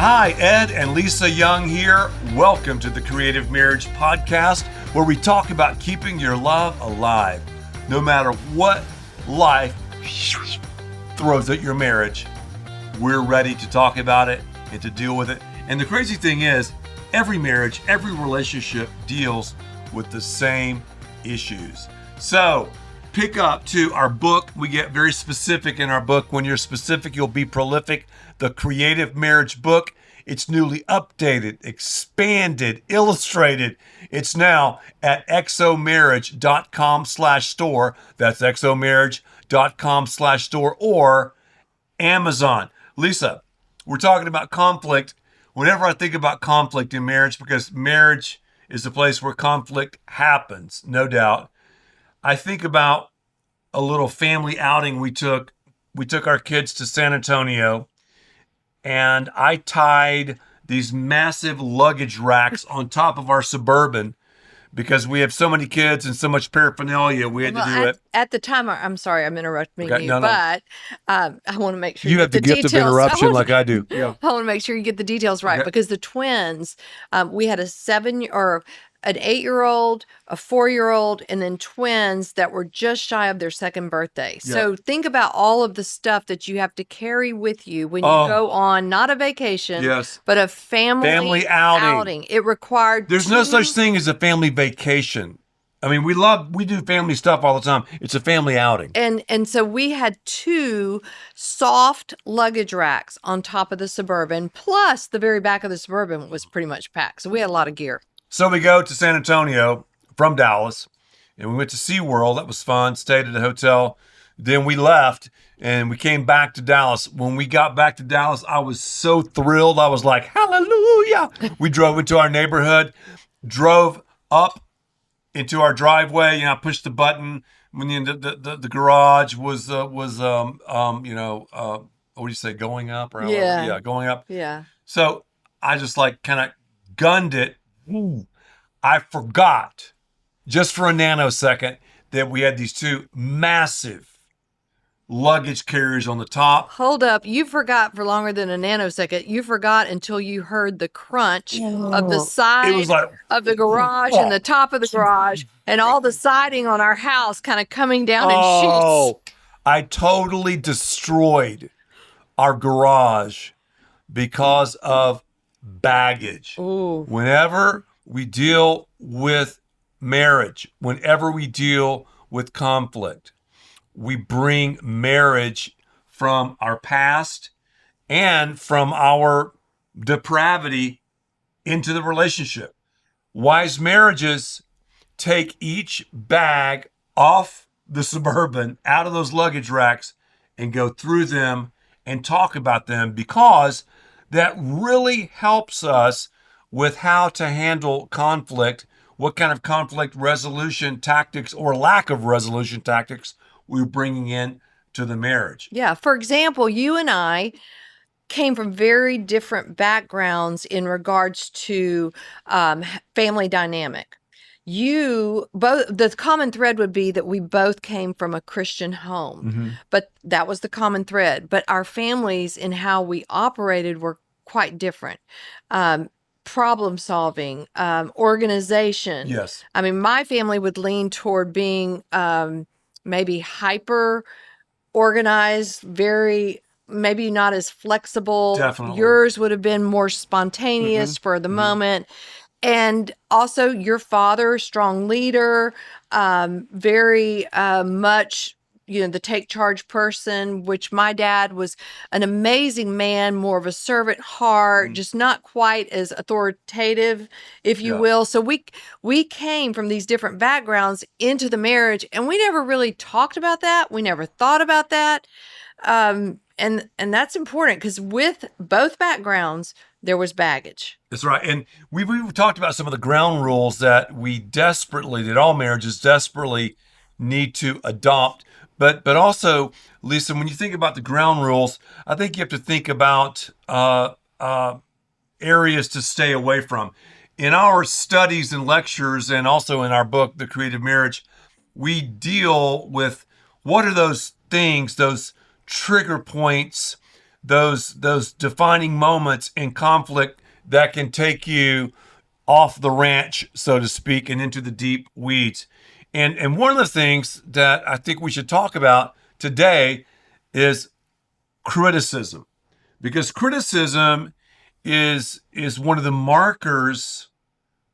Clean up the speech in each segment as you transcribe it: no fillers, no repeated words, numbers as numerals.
Hi, Ed and Lisa Young here. Welcome to the Creative Marriage Podcast, where we talk about keeping your love alive. No matter what life throws at your marriage, we're ready to talk about it and to deal with it. And the crazy thing is, every marriage, every relationship deals with the same issues. So pick up to our book. We get very specific in our book. When you're specific, you'll be prolific. The Creative Marriage book. It's newly updated, expanded, illustrated. It's now at xomarriage.com/store. That's xomarriage.com/store or Amazon. Lisa, we're talking about conflict. Whenever I think about conflict in marriage, because marriage is a place where conflict happens, no doubt, I think about a little family outing we took. We took our kids to San Antonio, and I tied these massive luggage racks on top of our Suburban because we have so many kids and so much paraphernalia. We had to do it. At the time, I'm sorry, I'm interrupting you, No. but I want to make sure You have the gift of interruption like I do. Yeah. I want to make sure you get the details right because the twins, we had an 8-year-old, a 4-year-old, and then twins that were just shy of their second birthday. Yeah. So think about all of the stuff that you have to carry with you when you go on, not a vacation, but a family outing. It required There's no such thing as a family vacation. I mean, we do family stuff all the time. It's a family outing. And so we had 2 soft luggage racks on top of the Suburban, plus the very back of the Suburban was pretty much packed. So we had a lot of gear. So we go to San Antonio from Dallas, and we went to SeaWorld. That was fun. Stayed at a hotel. Then we left, and we came back to Dallas. When we got back to Dallas, I was so thrilled. I was like, hallelujah. We drove into our neighborhood, drove up into our driveway. I pushed the button when the garage was what do you say, going up? Or going up. Yeah. So I just kind of gunned it. Ooh, I forgot just for a nanosecond that we had these 2 massive luggage carriers on the top. Hold up. You forgot for longer than a nanosecond. You forgot until you heard the crunch of the side of the garage and the top of the garage and all the siding on our house kind of coming down in sheets. I totally destroyed our garage because of baggage. Ooh. Whenever we deal with marriage, whenever we deal with conflict, we bring marriage from our past and from our depravity into the relationship. Wise marriages take each bag off the Suburban, out of those luggage racks, and go through them and talk about them, because that really helps us with how to handle conflict, what kind of conflict resolution tactics or lack of resolution tactics we're bringing in to the marriage. Yeah. For example, you and I came from very different backgrounds in regards to family dynamic. The common thread would be that we both came from a Christian home, but that was the common thread. But our families and how we operated were quite different. Problem solving, organization. Yes. I mean, my family would lean toward being maybe hyper organized, maybe not as flexible. Definitely. Yours would have been more spontaneous for the moment. And also your father, strong leader, very much, the take charge person, which my dad was an amazing man, more of a servant heart, just not quite as authoritative, if you will. So we came from these different backgrounds into the marriage, and we never really talked about that. We never thought about that. And that's important, because with both backgrounds, there was baggage. That's right. And we've talked about some of the ground rules that all marriages desperately need to adopt. But also, Lisa, when you think about the ground rules, I think you have to think about areas to stay away from. In our studies and lectures, and also in our book, The Creative Marriage, we deal with what are those things, those trigger points those defining moments in conflict that can take you off the ranch, so to speak, and into the deep weeds. And one of the things that I think we should talk about today is criticism, because criticism is one of the markers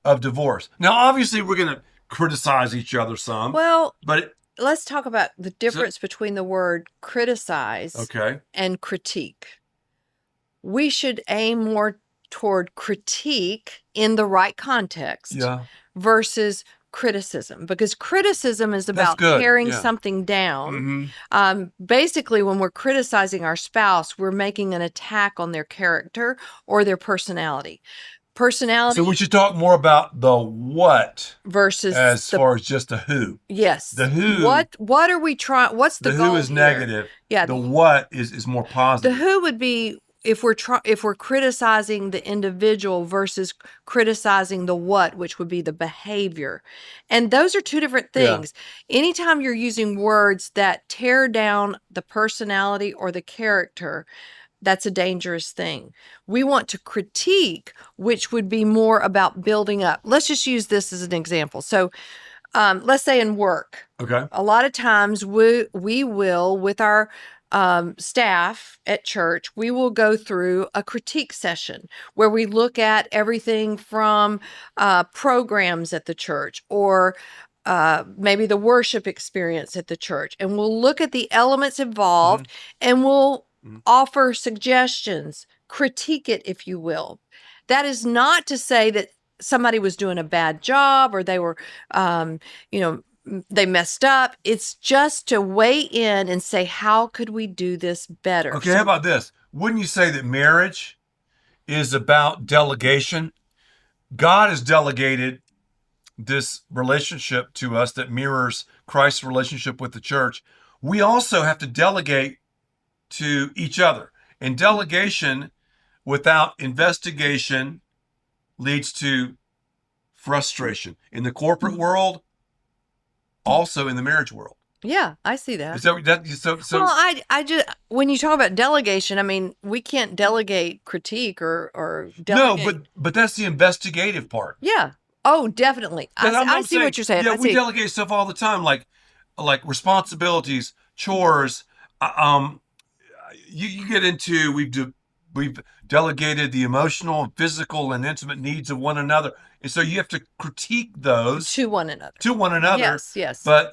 of divorce. Now, obviously, we're going to criticize each other some, Well, but let's talk about the difference between the word criticize okay, and critique. We should aim more toward critique in the right context yeah, versus criticism, because criticism is that's about good. tearing Yeah. something down. Mm-hmm. Basically, when we're criticizing our spouse, we're making an attack on their character or their personality. So we Personality should talk more about the what versus as the far as just the who. yes. The who. What are we trying? What's the The goal who is here? negative. Yeah. The what is more The positive. who would be if we're criticizing the individual versus criticizing the what, which would be the behavior. And those are two different Yeah. things. Anytime you're using words that tear down the personality or the character, that's a dangerous thing. We want to critique, which would be more about building up. Let's just use this as an example. So let's say in work, Okay. a lot of times we will, with our staff at church, we will go through a critique session where we look at everything from programs at the church or maybe the worship experience at the church. And we'll look at the elements involved and we'll offer suggestions, critique it, if you will. That is not to say that somebody was doing a bad job or they were, they messed up. It's just to weigh in and say, how could we do this better? Okay, how about this? Wouldn't you say that marriage is about delegation? God has delegated this relationship to us that mirrors Christ's relationship with the church. We also have to delegate to each other. And delegation without investigation leads to frustration in the corporate world, also in the marriage world. Yeah, I see that. Is that so? Well, I just, when you talk about delegation, I mean, we can't delegate critique or delegate. No, but that's the investigative part. Yeah. Oh, definitely. I see what you're saying. Yeah, I we see. delegate stuff all the time, like responsibilities, chores. You get into we've delegated the emotional and physical and intimate needs of one another, and so you have to critique those To one another. to one another. Yes, yes. But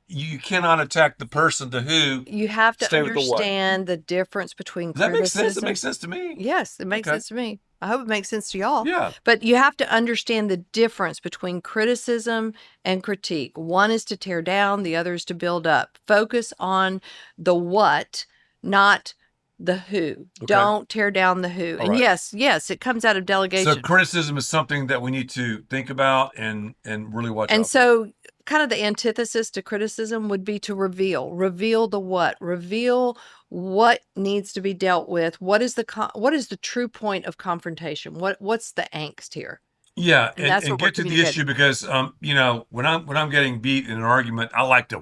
you cannot attack the person, the who. You have to Stay with the what. understand the difference between Does that make criticism. sense? It makes sense to me. Yes, it makes Okay. sense to me. I hope it makes sense to y'all. Yeah. But you have to understand the difference between criticism and critique. One is to tear down, the other is to build up. Focus on the what, not the who. Okay. Don't tear down the who. All And right. yes, it comes out of delegation. So criticism is something that we need to think about and really watch out And for. so kind of the antithesis to criticism would be to reveal the what, reveal what needs to be dealt with. What is the true point of confrontation? What's the angst here? Yeah, And that's and what we're get to the issue, because when I'm getting beat in an argument, I like to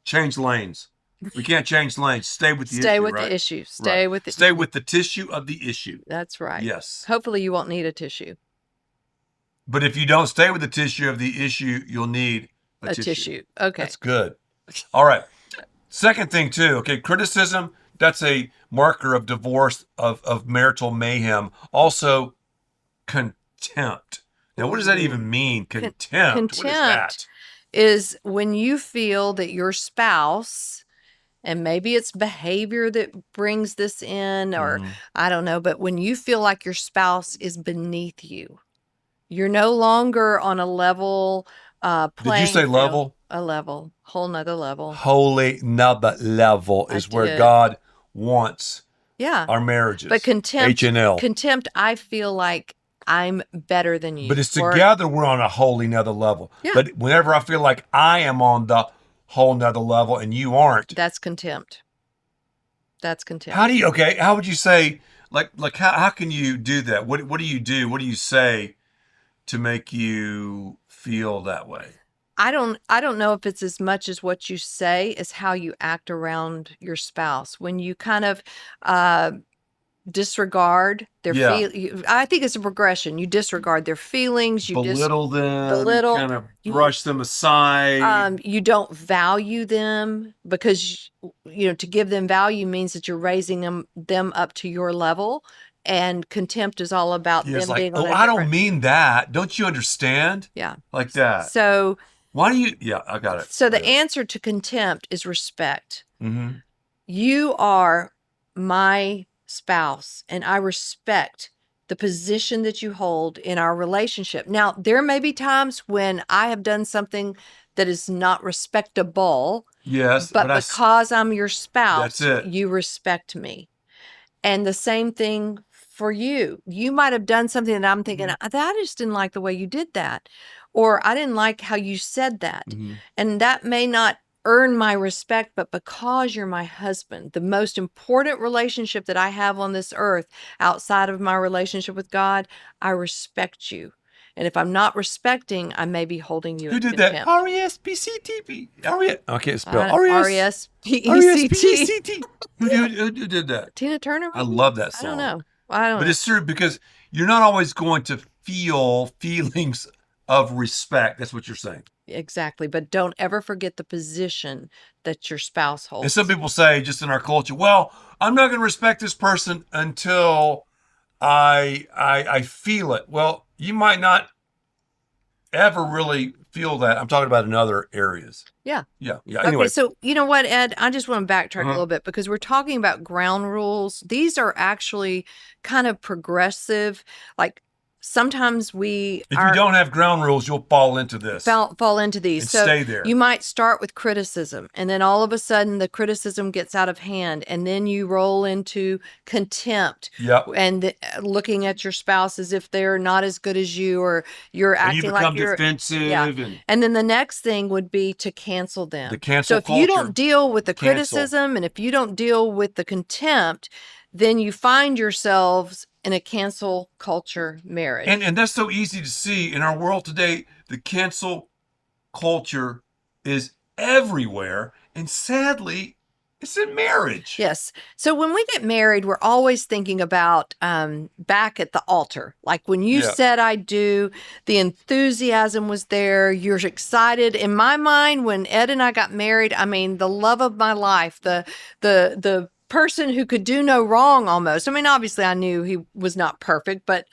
change lanes. We can't change lanes. Stay with the issue. Stay with right? the issue. Right. Stay with the Stay with the tissue of the issue. That's right. Yes. Hopefully you won't need a tissue. But if you don't stay with the tissue of the issue, you'll need a tissue. Okay. That's good. All right. Second thing too, okay, criticism, that's a marker of divorce, of marital mayhem. Also, contempt. Now, what does that even mean? Contempt. What is that? Contempt is when you feel that your spouse, and maybe it's behavior that brings this in, or I don't know, but when you feel like your spouse is beneath you, you're no longer on a level playing Did you say field. level? A level, whole nother level. Holy nother level is where did. God wants Yeah. our marriages. But contempt, H&L. contempt, I feel like I'm better than you. But it's Or- together we're on a wholly nother level. Yeah. But whenever I feel like I am on the whole nother level and you aren't, That's contempt. That's contempt. how would you say, like how can you do that? What do you do? What do you say to make you feel that way? I don't know if it's as much as what you say as how you act around your spouse. When you kind of disregard their Yeah. I think it's a progression. You disregard their feelings, Belittle them, belittle, kind of you brush them aside. you don't value them because to give them value means that you're raising them up to your level, and contempt is all about Yeah, it's them like, being on oh, a I don't different. mean that. Don't you understand? Yeah. Like that. So Why do you? Yeah, I got it. the answer to contempt is respect. Mm-hmm. You are my spouse, and I respect the position that you hold in our relationship. Now, there may be times when I have done something that is not respectable, Yes, but because I'm your that's spouse, it. you respect me. And the same thing for you. You might have done something that I'm thinking, Mm-hmm. I just didn't like the way you did that. Or I didn't like how you said that. Mm-hmm. And that may not earn my respect, but because you're my husband, the most important relationship that I have on this earth outside of my relationship with God, I respect you. And if I'm not respecting, I may be holding you Who in did that? contempt. R-E-S-P-C-T-P. R-E-S. Okay, spell R-E-S-P-E-C-T. R-E-S-P-E-C-T. Who did that? Tina Turner, I maybe? love that I don't song. know. I don't But know. it's true because you're not always going to feel feelings of respect. That's what you're saying. Exactly. But don't ever forget the position that your spouse And some holds. people say, just in our culture, well, I'm not going to respect this person until I feel it. Well, you might not ever really feel that. I'm talking about in other areas. Yeah. Yeah. Yeah. Okay, Anyway. so you know what, Ed? I just want to backtrack a Uh-huh. little bit because we're talking about ground rules. These are actually kind of progressive. Like sometimes we If you are don't have ground rules, you'll fall into this fall into these. and So stay there. you might start with criticism, and then all of a sudden the criticism gets out of hand, and then you roll into contempt. Yep. And looking at your spouse as if they're not as good as you, or you're And you acting like become you're defensive and then the next thing would be to cancel them. the cancel So if you culture. don't deal with the Cancel. criticism and if you don't deal with the contempt, then you find yourselves in a cancel culture marriage. And that's so easy to see in our world today. The cancel culture is everywhere. And sadly, it's in marriage. Yes. So when we get married, we're always thinking about back at the altar. Like when you Yeah. said I do, the enthusiasm was there. You're excited. In my mind, when Ed and I got married, I mean, the love of my life, the person who could do no wrong almost. I mean, obviously I knew he was not perfect, but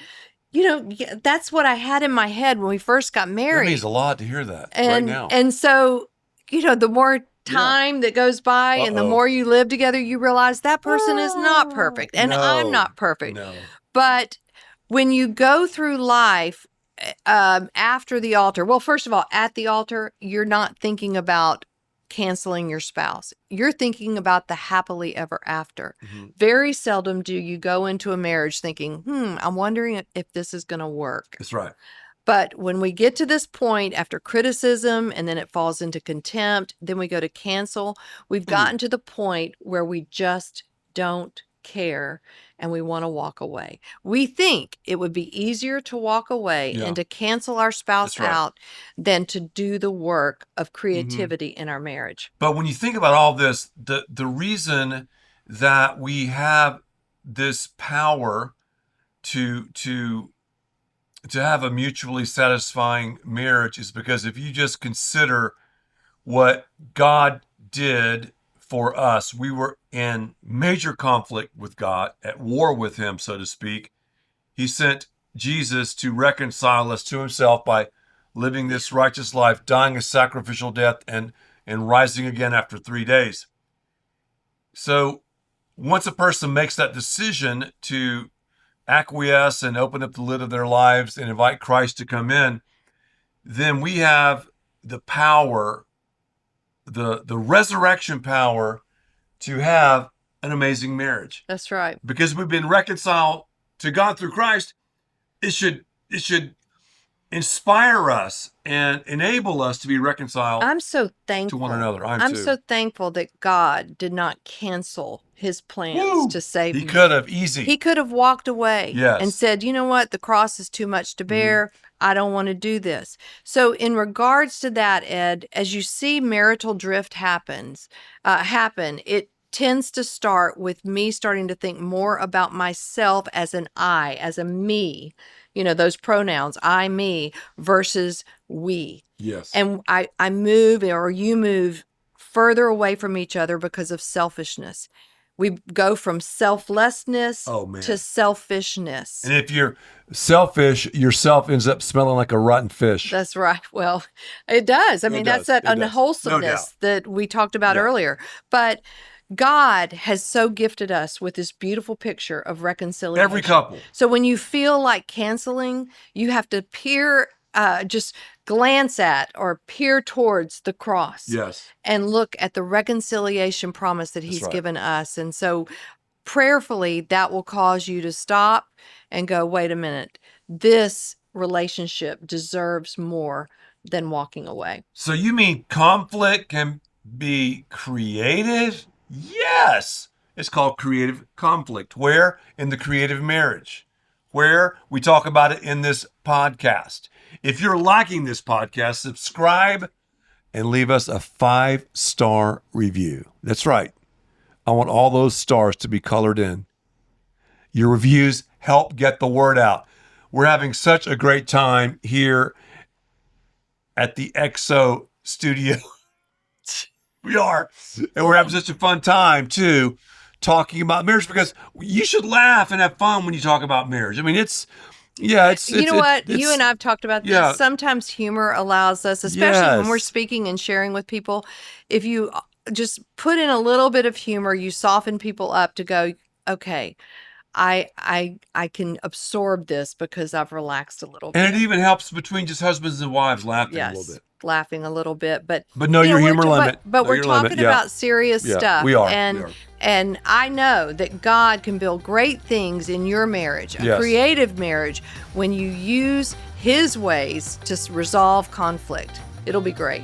that's what I had in my head when we first got That married. means a lot to hear that right And now. and so, the more time that goes by and the Uh-oh. more you live together, you realize that person is not perfect and I'm No. not perfect. No. But when you go through life after the altar, well, first of all, at the altar, you're not thinking about canceling your spouse. You're thinking about the happily ever after. Mhm. Very seldom do you go into a marriage thinking, I'm wondering if this is going to work. That's right. But when we get to this point after criticism and then it falls into contempt, then we go to cancel, we've gotten to the point where we just don't care and we want to walk away. We think it would be easier to walk away Yeah. and to cancel our spouse That's right. out than to do the work of creativity in our marriage. But when you think about all this, the reason that we have this power to have a mutually satisfying marriage is because if you just consider what God did for us, we were in major conflict with God, at war with him, so to speak. He sent Jesus to reconcile us to himself by living this righteous life, dying a sacrificial death, and rising again after 3 days. So once a person makes that decision to acquiesce and open up the lid of their lives and invite Christ to come in, then we have the power, the resurrection power to have an amazing marriage. That's right. Because we've been reconciled to God through Christ, it should inspire us and enable us to be reconciled I'm so thankful to one another. I'm too. so thankful that God did not cancel his plans Woo! to save He me. could have easy. He could have walked away Yes. and said, you know what, the cross is too much to bear. I don't want to do this. So in regards to that, Ed, as you see marital drift happen, it tends to start with me starting to think more about myself as an I, as a me, those pronouns, I, me, versus we. Yes. And I move, or you move further away from each other because of selfishness. We go from selflessness to selfishness. And if you're selfish, yourself ends up smelling like a rotten fish. That's right. Well, it does. I mean, that's that unwholesomeness that we talked about earlier. But God has so gifted us with this beautiful picture of reconciliation. Every couple. So when you feel like canceling, you have to just glance at or peer towards the cross. Yes. And look at the reconciliation promise that he's given us. And so prayerfully, that will cause you to stop and go, wait a minute, this relationship deserves more than walking away. So you mean conflict can be creative? Yes. It's called creative conflict. Where? In the creative marriage. Where? We talk about it in this podcast. If you're liking this podcast, subscribe and leave us a 5-star review. That's right. I want all those stars to be colored in. Your reviews help get the word out. We're having such a great time here at the EXO studio. We are. And we're having such a fun time, too, talking about marriage, because you should laugh and have fun when you talk about marriage. I mean, you and I have talked about this. Sometimes humor allows us, especially when we're speaking and sharing with people, if you just put in a little bit of humor, you soften people up to go, okay, I can absorb this because I've relaxed a little bit. And it even helps between just husbands and wives laughing a little bit. Laughing a little bit, but know your humor limit. But we're talking about serious stuff. We are. And I know that God can build great things in your marriage, a creative marriage, when you use his ways to resolve conflict. It'll be great.